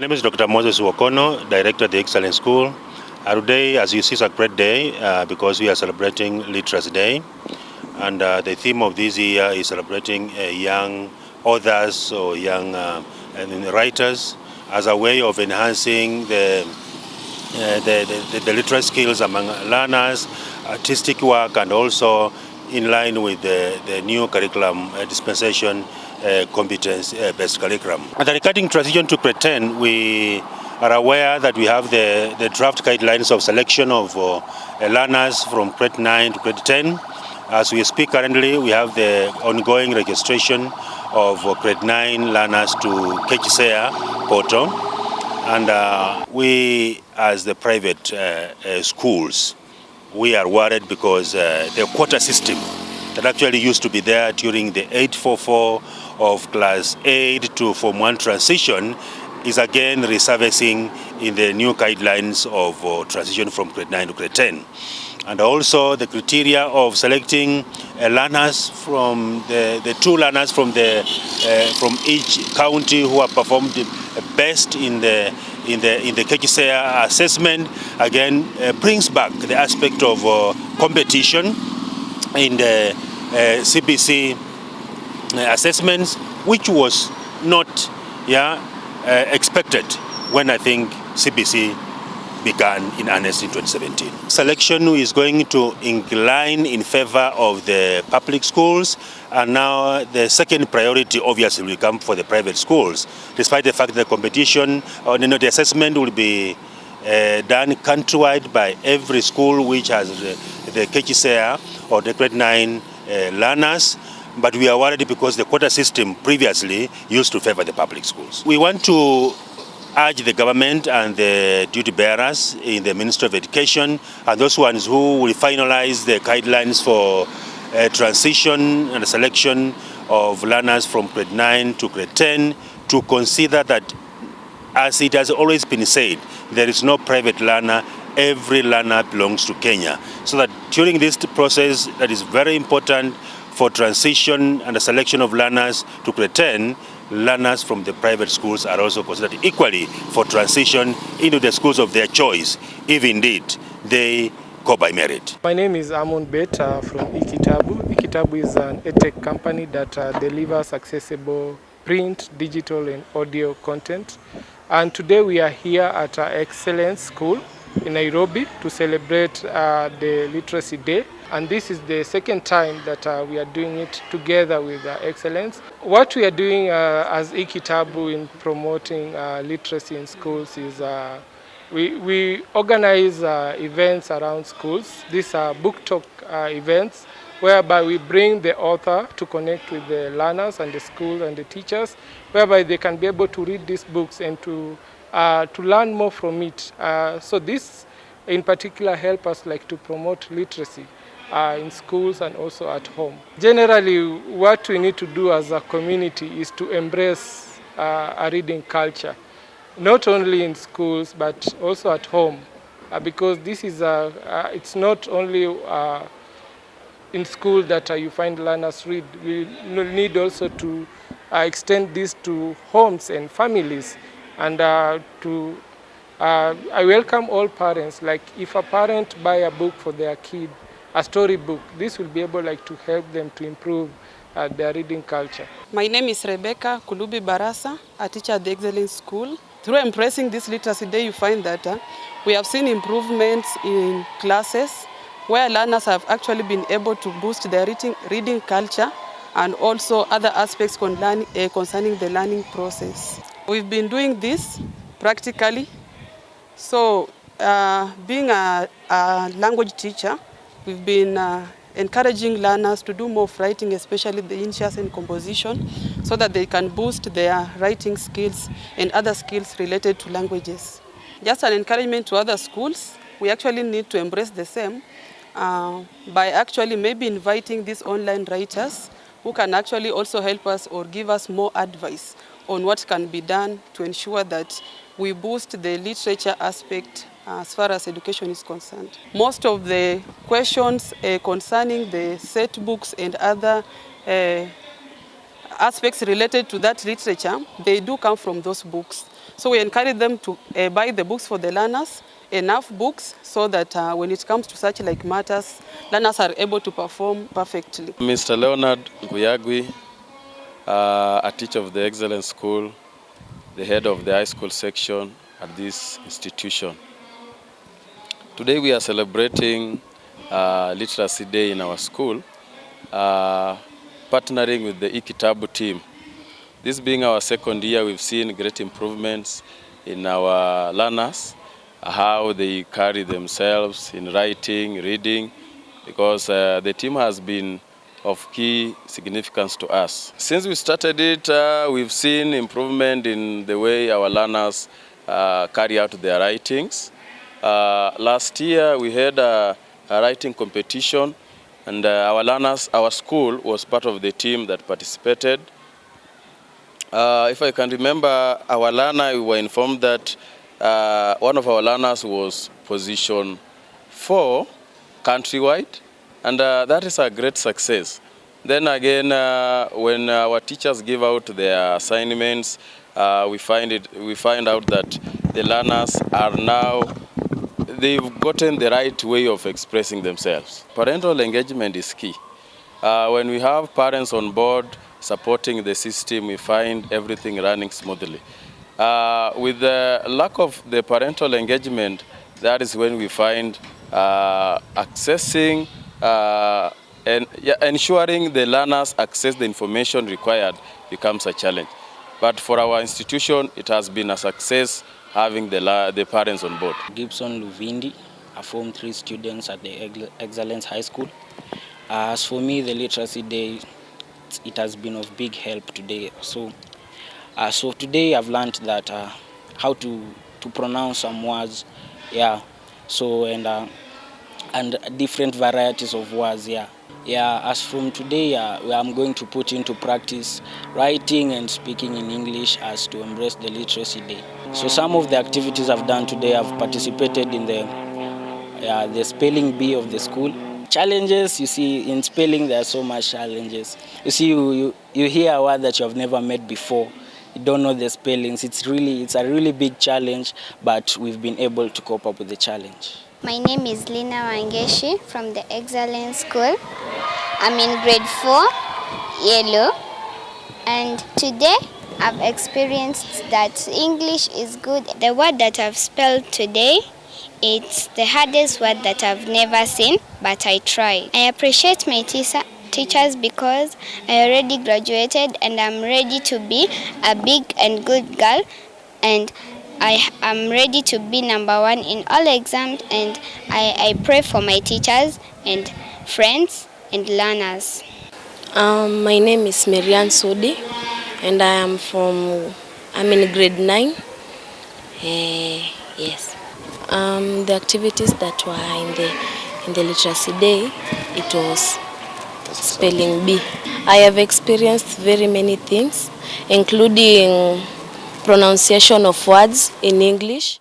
My name is Dr. Moses Wakono, Director at the Excellence School. Today, as you see, is a great day because we are celebrating Literacy Day. And the theme of this year is celebrating young authors or young writers as a way of enhancing the literary skills among learners, artistic work, and also in line with the new curriculum dispensation competence-based curriculum. At the regarding transition to grade 10, we are aware that we have the draft guidelines of selection of learners from grade 9 to grade 10. As we speak currently, we have the ongoing registration of grade 9 learners to KCSEA portal. And we, as the private schools, we are worried because the quota system that actually used to be there during the 844 of class 8 to Form 1 transition is again resurfacing in the new guidelines of transition from grade 9 to grade 10. And also the criteria of selecting learners from the two learners from each county who have performed best in the KCSEA assessment again brings back the aspect of competition in the CBC assessments, which was not expected when I think CBC began in earnest in 2017. Selection is going to incline in favor of the public schools, and now the second priority obviously will come for the private schools, despite the fact that the competition or the assessment will be done countrywide by every school which has the KCSEA or the grade 9 learners. But we are worried because the quota system previously used to favor the public schools. We want to urge the government and the duty bearers in the Ministry of Education and those ones who will finalize the guidelines for transition and selection of learners from grade 9 to grade 10 to consider that, as it has always been said, there is no private learner, every learner belongs to Kenya. So that during this process that is very important for transition and the selection of learners to grade 10, learners from the private schools are also considered equally for transition into the schools of their choice, if indeed they go by merit. My name is Amon Beta from Ikitabu. Ikitabu is an edtech company that delivers accessible print, digital and audio content. And today we are here at Excellence School in Nairobi to celebrate the Literacy Day. And this is the second time that we are doing it together with Excellence. What we are doing as Ikitabu in promoting literacy in schools is we organize events around schools. These are book talk events whereby we bring the author to connect with the learners and the school and the teachers, whereby they can be able to read these books and to learn more from it. So this in particular help us to promote literacy in schools and also at home. Generally, what we need to do as a community is to embrace a reading culture, not only in schools but also at home, because this is it's not only in school that you find learners read. We need also to extend this to homes and families, and I welcome all parents. If a parent buy a book for their kid, a storybook, this will be able to help them to improve their reading culture. My name is Rebecca Kulubi Barasa, a teacher at the Excellence School. Through embracing this Literacy Day, you find that we have seen improvements in classes where learners have actually been able to boost their reading culture and also other aspects concerning the learning process. We've been doing this practically. So being a language teacher, we've been encouraging learners to do more of writing, especially the initials and composition, so that they can boost their writing skills and other skills related to languages. Just an encouragement to other schools, we actually need to embrace the same by actually maybe inviting these online writers who can actually also help us or give us more advice on what can be done to ensure that we boost the literature aspect as far as education is concerned. Most of the questions concerning the set books and other aspects related to that literature, they do come from those books. So we encourage them to buy the books for the learners, enough books, so that when it comes to such like matters, learners are able to perform perfectly. Mr. Leonard Guyagwi, a teacher of the Excellence School, the head of the high school section at this institution. Today we are celebrating Literacy Day in our school, partnering with the Ikitabu team. This being our second year, we've seen great improvements in our learners, how they carry themselves in writing, reading, because the team has been of key significance to us. Since we started it, we've seen improvement in the way our learners carry out their writings. Last year we had a writing competition, and our school was part of the team that participated. If I can remember, our learner, we were informed that one of our learners was position 4 countrywide, and that is a great success. Then again, when our teachers give out their assignments, we find out that the learners are now, they've gotten the right way of expressing themselves. Parental engagement is key. When we have parents on board supporting the system, we find everything running smoothly. With the lack of the parental engagement, that is when we find accessing and ensuring the learners access the information required becomes a challenge. But for our institution, it has been a success having the parents on board. Gibson Luvindi, a Form 3 students at the Excellence High School. As for me, the Literacy Day, it has been of big help today. So today I've learned that how to pronounce some words, yeah. So and different varieties of words, yeah. Yeah, as from today, I'm going to put into practice writing and speaking in English as to embrace the Literacy Day. So some of the activities I've done today, I've participated in the spelling bee of the school. Challenges, you see, in spelling there are so much challenges. You see, you hear a word that you have never met before. You don't know the spellings. It's a really big challenge, but we've been able to cope up with the challenge. My name is Lina Wangeshi from the Excellence School. I'm in grade 4, yellow, and today I've experienced that English is good. The word that I've spelled today, it's the hardest word that I've never seen, but I tried. I appreciate my teachers because I already graduated and I'm ready to be a big and good girl, and I am ready to be #1 in all exams, and I pray for my teachers and friends and learners. My name is Marianne Sodi, and I'm in grade 9. Yes. The activities that were in the Literacy Day, it was spelling bee. I have experienced very many things, including pronunciation of words in English.